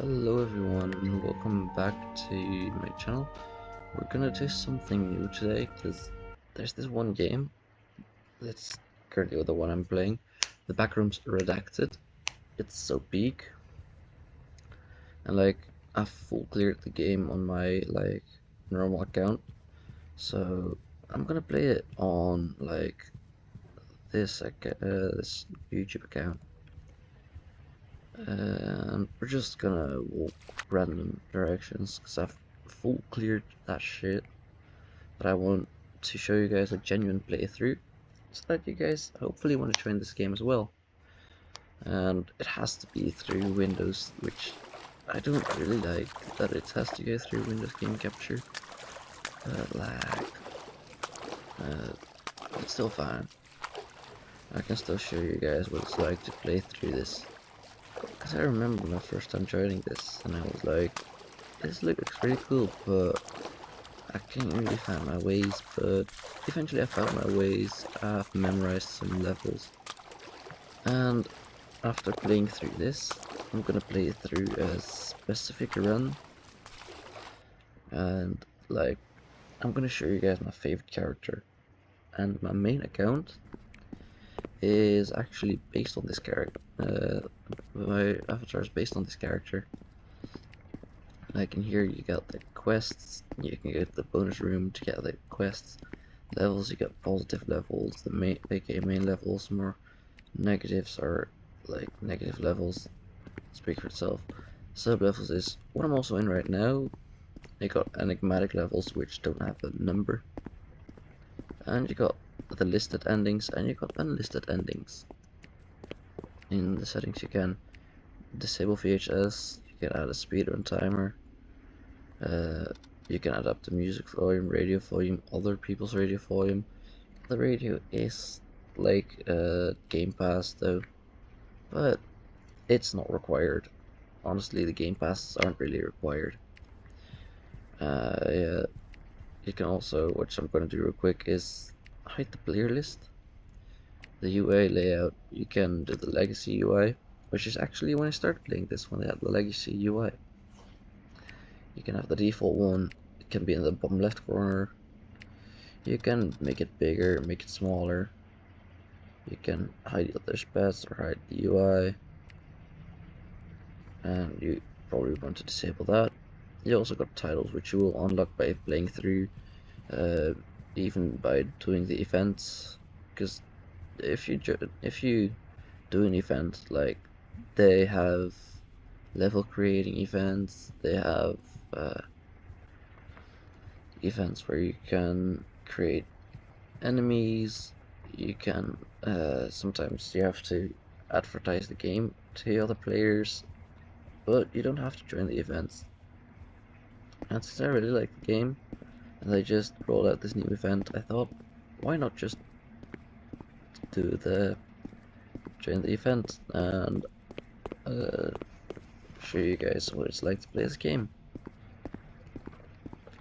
Hello everyone and welcome back to my channel. We're gonna do something new today because there's this one game that's currently the one I'm playing, the Backrooms Redacted. It's so big and I've full cleared the game on my normal account, so I'm gonna play it on this YouTube account. And we're just gonna walk random directions because I've full cleared that shit, but I want to show you guys a genuine playthrough so that you guys hopefully want to join this game as well. And it has to be through Windows, which I don't really like that it has to go through Windows Game Capture. It's still fine. I can still show you guys what it's like to play through this. Because I remember my first time joining this, and I was like, this looks pretty cool, but I can't really find my ways. But eventually I found my ways. I've memorized some levels, and after playing through this, I'm gonna play it through a specific run, and I'm gonna show you guys my favorite character, and my main account is actually based on this character. My avatar is based on this character. Like in here you got the quests, you can go to the bonus room to get the quests. Levels, you got positive levels, the main levels. More negatives are like negative levels, speak for itself. Sub levels is what I'm also in right now. You got enigmatic levels which don't have a number, and you got the listed endings and you got unlisted endings. In the settings you can disable VHS, you can add a speedrun timer, you can adapt the music volume, radio volume, other people's radio volume. The radio is like Game Pass though, but it's not required. Honestly, the Game Passes aren't really required. Yeah. You can also, which I'm going to do real quick, is hide the player list. The UI layout, you can do the legacy UI, which is actually when I started playing this one, they had the legacy UI. You can have the default one, it can be in the bottom left corner. You can make it bigger, make it smaller. You can hide the other paths or hide the UI. And you probably want to disable that. You also got titles, which you will unlock by playing through, even by doing the events. Because if you do an event, like they have level creating events, they have events where you can create enemies. You can sometimes you have to advertise the game to other players, but you don't have to join the events. And since I really like the game and they just rolled out this new event, I thought, why not just join the event and show you guys what it's like to play this game.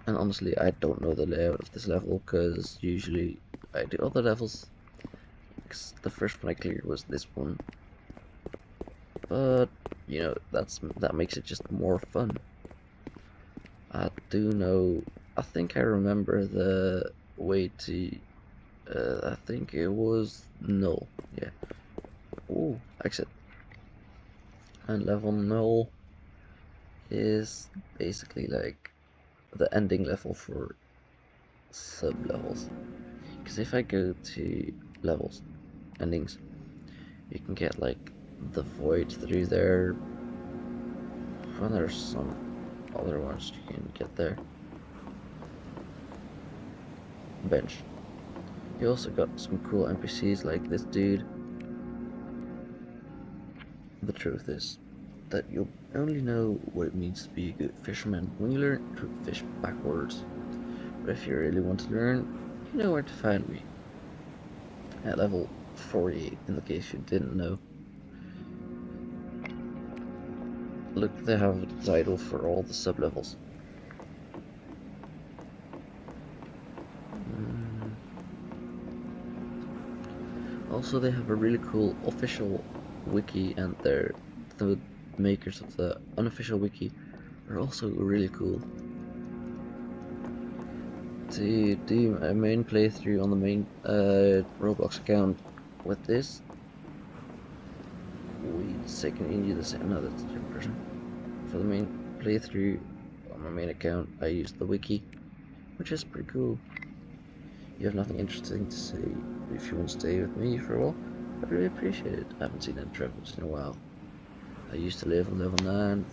And honestly, I don't know the layout of this level because usually I do other levels. The first one I cleared was this one, but you know, that makes it just more fun. I do know, I think I remember the way to, I think it was null, yeah. Ooh, exit. And level null is basically like the ending level for sub-levels. Because if I go to levels, endings, you can get like the void through there, and there's some other ones you can get there. Bench. You also got some cool NPCs like this dude. The truth is that you'll only know what it means to be a good fisherman when you learn to fish backwards. But if you really want to learn, you know where to find me. At level 48, in the case you didn't know. Look, they have a title for all the sub-levels. Also, they have a really cool official wiki, and the makers of the unofficial wiki are also really cool. To do a main playthrough on the main Roblox account with this, you need the same. No, that's a different person. For the main playthrough on my main account, I used the wiki, which is pretty cool. You have nothing interesting to say. If you want to stay with me for a while, I'd really appreciate it. I haven't seen any travels in a while. I used to live on level 9,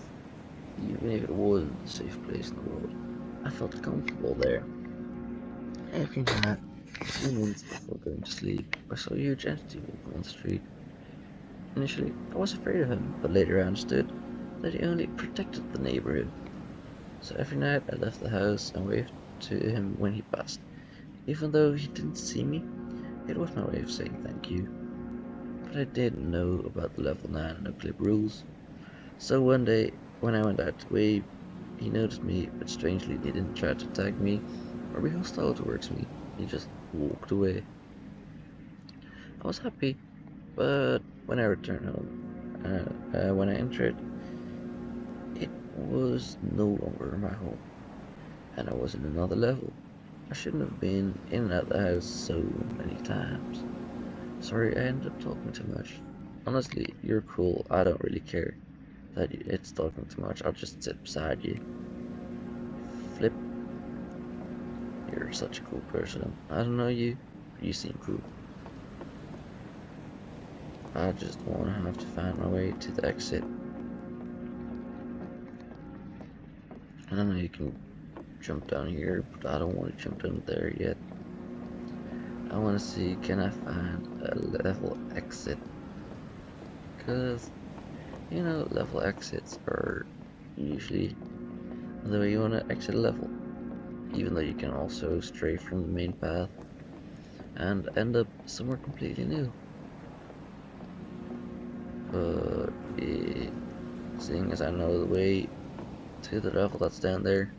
even if it wasn't a safe place in the world. I felt comfortable there. Every night, a few minutes before going to sleep, I saw a huge entity walking on the street. Initially, I was afraid of him, but later I understood that he only protected the neighborhood. So every night I left the house and waved to him when he passed. Even though he didn't see me, it was my way of saying thank you. But I didn't know about the level 9 no-clip rules. So one day, when I went out to wave, he noticed me, but strangely he didn't try to attack me or be hostile towards me. He just walked away. I was happy, but when I returned home, when I entered, it was no longer my home, and I was in another level. I shouldn't have been in and out of the house so many times. Sorry, I ended up talking too much. Honestly, you're cool. I don't really care that it's talking too much. I'll just sit beside you. Flip. You're such a cool person. I don't know you, but you seem cool. I just want to have to find my way to the exit. I don't know you can jump down here, but I don't want to jump down there yet. I want to see, can I find a level exit? Because, you know, level exits are usually the way you want to exit a level. Even though you can also stray from the main path and end up somewhere completely new. But seeing as I know the way to the level that's down there,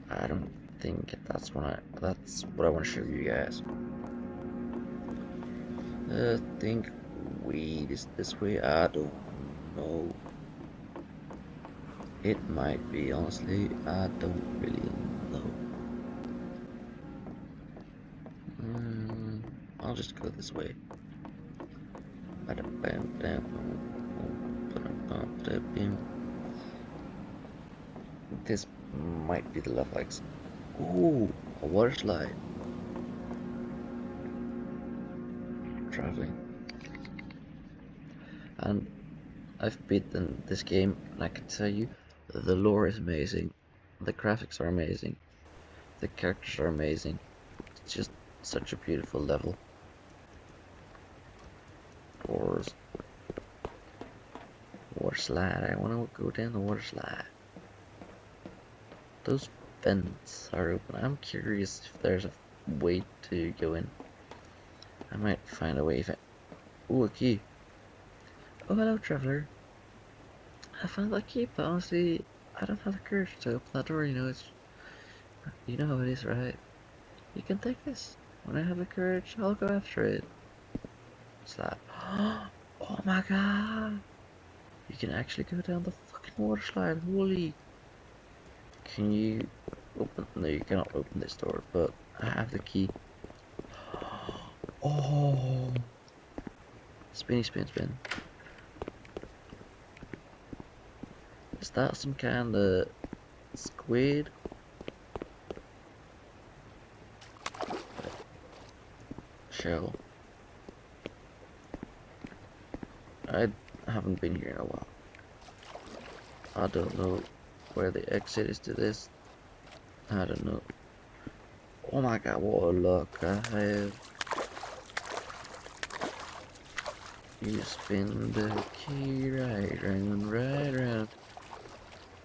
I don't think that's what I want to show you guys. I think weed is this way. I don't know. It might be, honestly. I don't really know. I'll just go this way. This might be the level exit. Ooh, a water slide. Traveling. And I've beaten this game, and I can tell you, the lore is amazing. The graphics are amazing. The characters are amazing. It's just such a beautiful level. Doors. Water slide. I want to go down the water slide. Those vents are open. I'm curious if there's a way to go in. I might find a way if I... Ooh, a key. Oh, hello, traveler. I found that key, but honestly, I don't have the courage to open that door. You know how it is, right? You can take this. When I have the courage, I'll go after it. Slide. Oh my god! You can actually go down the fucking water slide. Holy! Can you open? No, you cannot open this door, but I have the key. Oh! Spinny, spin, spin. Is that some kind of squid? Shell. I haven't been here in a while. I don't know where the exit is to this. I don't know. Oh my god, what a luck I have. You spin the key right round,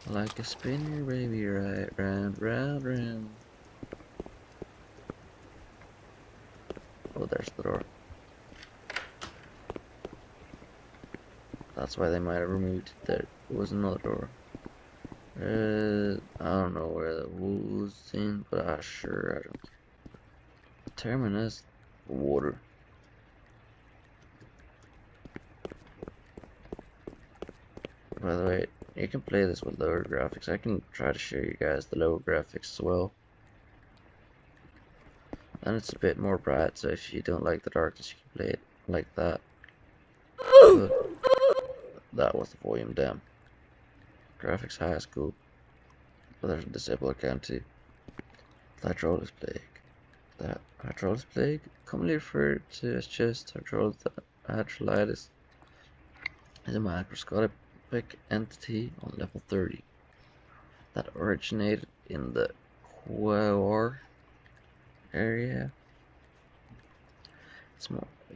like a spinner, baby, right round, round. Oh, there's the door. That's why they might have removed it. There was another door. I don't know where the wool's in, but I don't. Terminus, water. By the way, you can play this with lower graphics. I can try to show you guys the lower graphics as well. And it's a bit more bright, so if you don't like the darkness, you can play it like that. But that was the volume down. Graphics high is cool, but there's a disable account too. Hydrolysis plague. The hydrolysis plague, commonly referred to as just hydrolytis, is a microscopic entity on level 30 that originated in the Quaor area.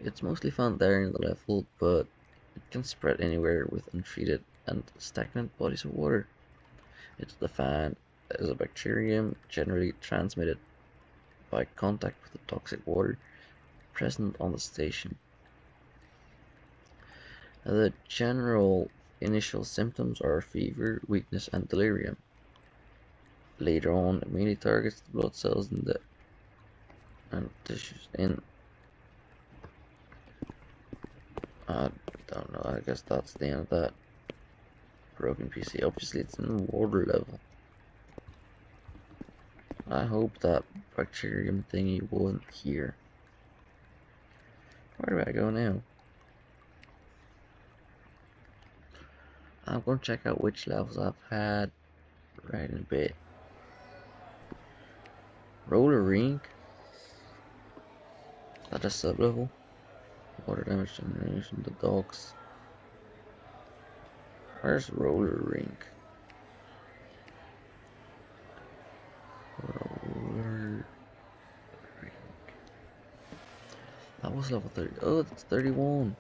It's mostly found there in the level, but it can spread anywhere with untreated and stagnant bodies of water. It's defined as a bacterium generally transmitted by contact with the toxic water present on the station. The general initial symptoms are fever, weakness, and delirium. Later on, it mainly targets the blood cells and tissues in. I don't know, I guess that's the end of that. Broken PC. Obviously, it's in water level. I hope that bacterium thingy wasn't here. Where do I go now? I'm going to check out which levels I've had right in a bit. Roller rink. Is that a sub level? Water damage generation, the dogs. Where's roller rink? Roller rink. That was level 30. Oh, that's 31.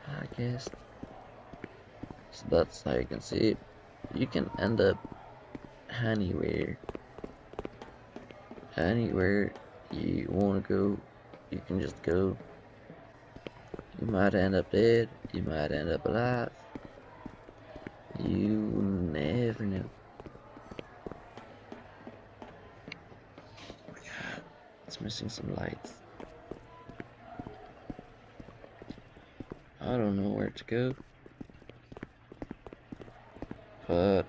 I guess. So that's how you can see it. You can end up anywhere. Anywhere you want to go, you can just go. You might end up dead, you might end up alive. You never know. Oh my god, it's missing some lights. I don't know where to go, but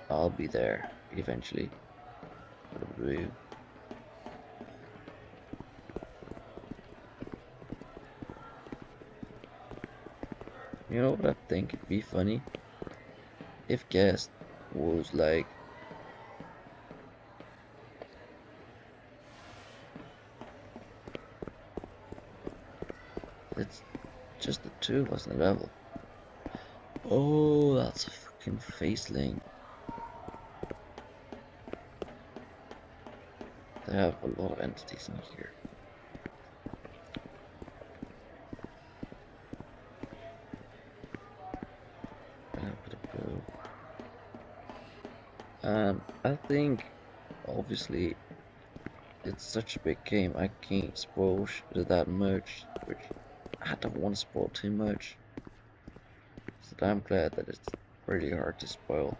I'll be there eventually. You know what I think it'd be funny? If Guest was like, it's just the two of us in the level. Oh, that's a fucking faceling. They have a lot of entities in here. I think, obviously, it's such a big game, I can't spoil that much, which I don't want to spoil too much. So I'm glad that it's really hard to spoil.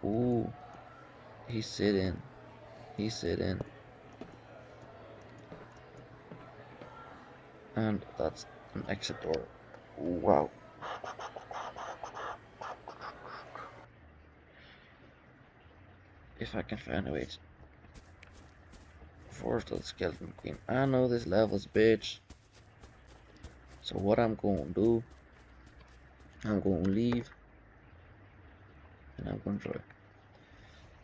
Ooh, he's sitting. He's sitting. And that's an exit door. Wow. If I can find a way to force the skeleton queen. I know this level's bitch. So what I'm gonna do, I'm gonna leave and I'm gonna try.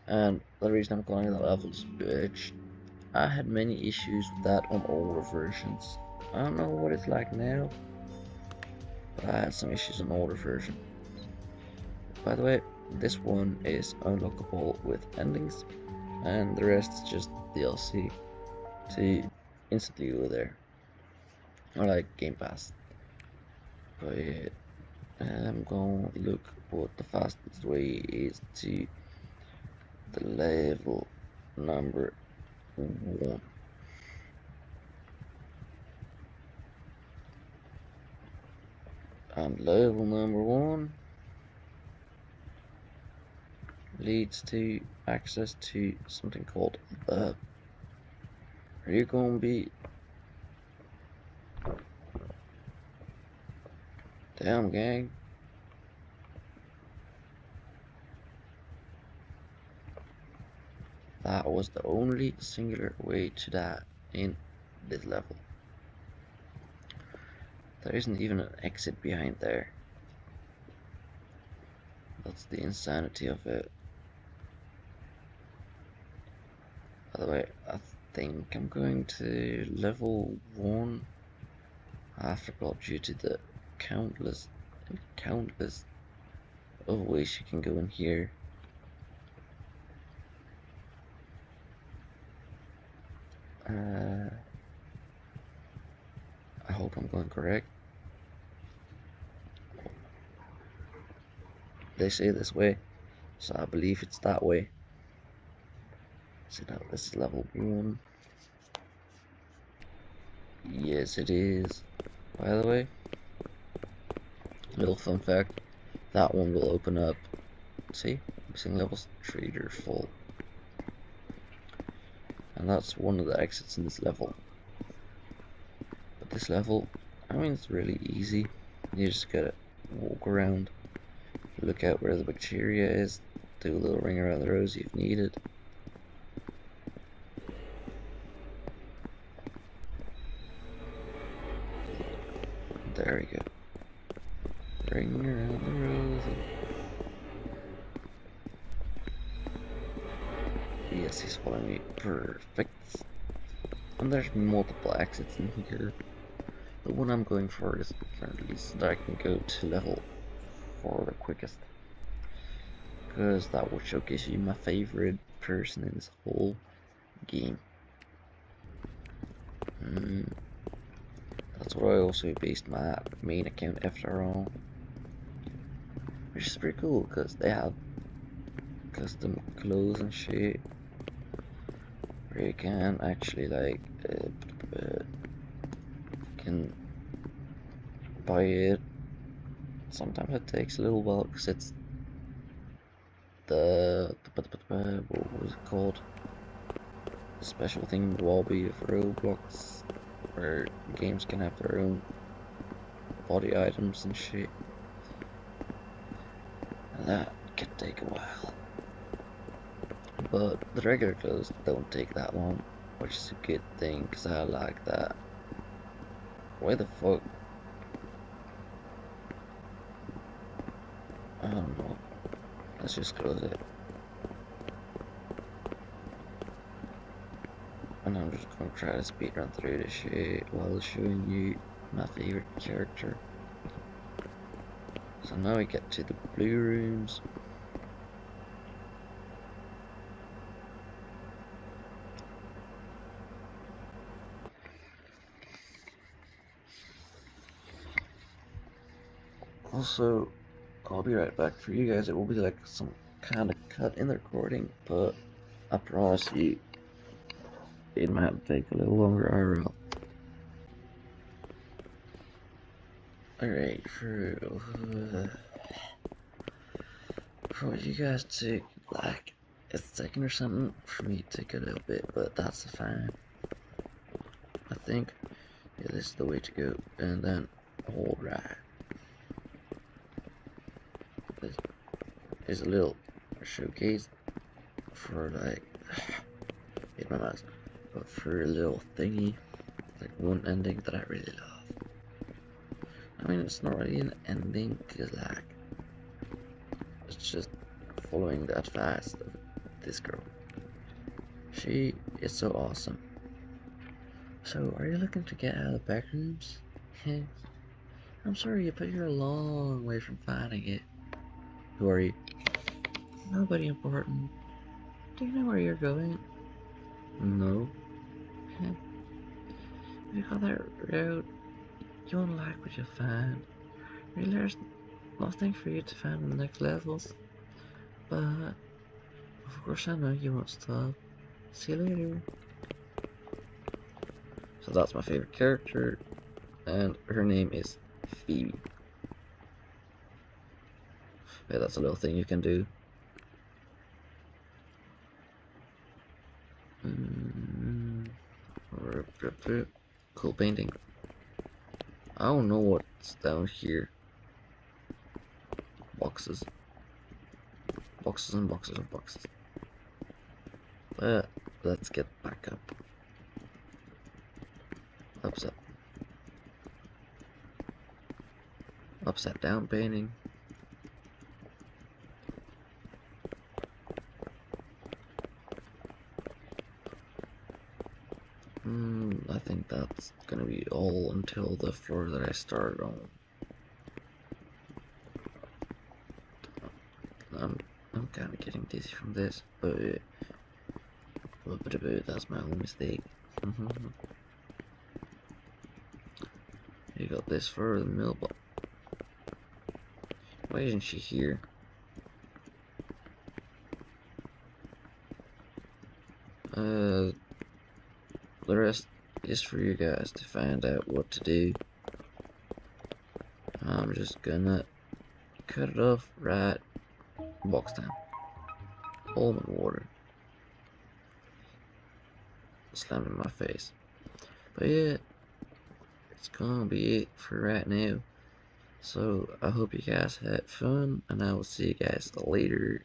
And the reason I'm calling the levels bitch, I had many issues with that on older versions. I don't know what it's like now, but I had some issues on older version. By the way, this one is unlockable with endings, and the rest is just DLC to instantly go there, or like Game Pass. But I'm gonna look what the fastest way is to the level number 1. And level number 1 leads to access to something called the. Are you gonna be Damn, gang. That was the only singular way to die in this level. There isn't even an exit behind there. That's the insanity of it. By the way, I think I'm going to level 1. I forgot, due to the countless other ways you can go in here. I hope I'm going correct. They say this way, so I believe it's that way. So now this is level 1. Yes, it is. By the way, little fun fact, that one will open up. See, missing levels, trader full. And that's one of the exits in this level. But this level, I mean, it's really easy. You just gotta walk around, look out where the bacteria is, do a little ring around the rosy if needed. There we go. Ring around the rosy. Yes, he's following me. Perfect. And there's multiple exits in here. The one I'm going for is currently so that I can go to level 4 the quickest. Because that will showcase you my favorite person in this whole game. That's what I also based my main account after all. Which is pretty cool because they have custom clothes and shit. Where you can actually like can buy it. Sometimes it takes a little while because it's what was it called? The special thing lobby of Roblox, where games can have their own body items and shit. And that can take a while. But the regular clothes don't take that long, which is a good thing because I like that. Why the fuck? I don't know. Let's just close it. And I'm just gonna try to speedrun through this shit while showing you my favorite character. So now we get to the blue rooms. Also, I'll be right back for you guys. It will be like some kind of cut in the recording, but I promise you it might take a little longer IRL. Alright, for you guys to like a second or something, for me to take a little bit, but that's fine. I think yeah, this is the way to go, and then hold right. This is a little showcase for like hit my mouse, but for a little thingy, like one ending that I really love. I mean, it's not really an ending, cause like it's just following that fast of this girl. She is so awesome. So, are you looking to get out of the backrooms? I'm sorry, but you're a long way from finding it. Who are you? Nobody important. Do you know where you're going? No. If you go that route, you won't like what you'll find. Really, there's nothing for you to find in the next levels. But, of course I know you won't stop. See you later. So that's my favorite character, and her name is Phoebe. Yeah, that's a little thing you can do. Cool painting. I don't know what's down here. boxes. Boxes and boxes of boxes. But let's get back up. Upside. Upside down painting. I think that's gonna be all until the floor that I started on. I'm kind of getting dizzy from this, but that's my own mistake. You got this for the mailbox. Why isn't she here? The rest is for you guys to find out what to do. I'm just gonna cut it off right box down. Almond water. Slammed in my face. But yeah, it's gonna be it for right now. So I hope you guys had fun, and I will see you guys later.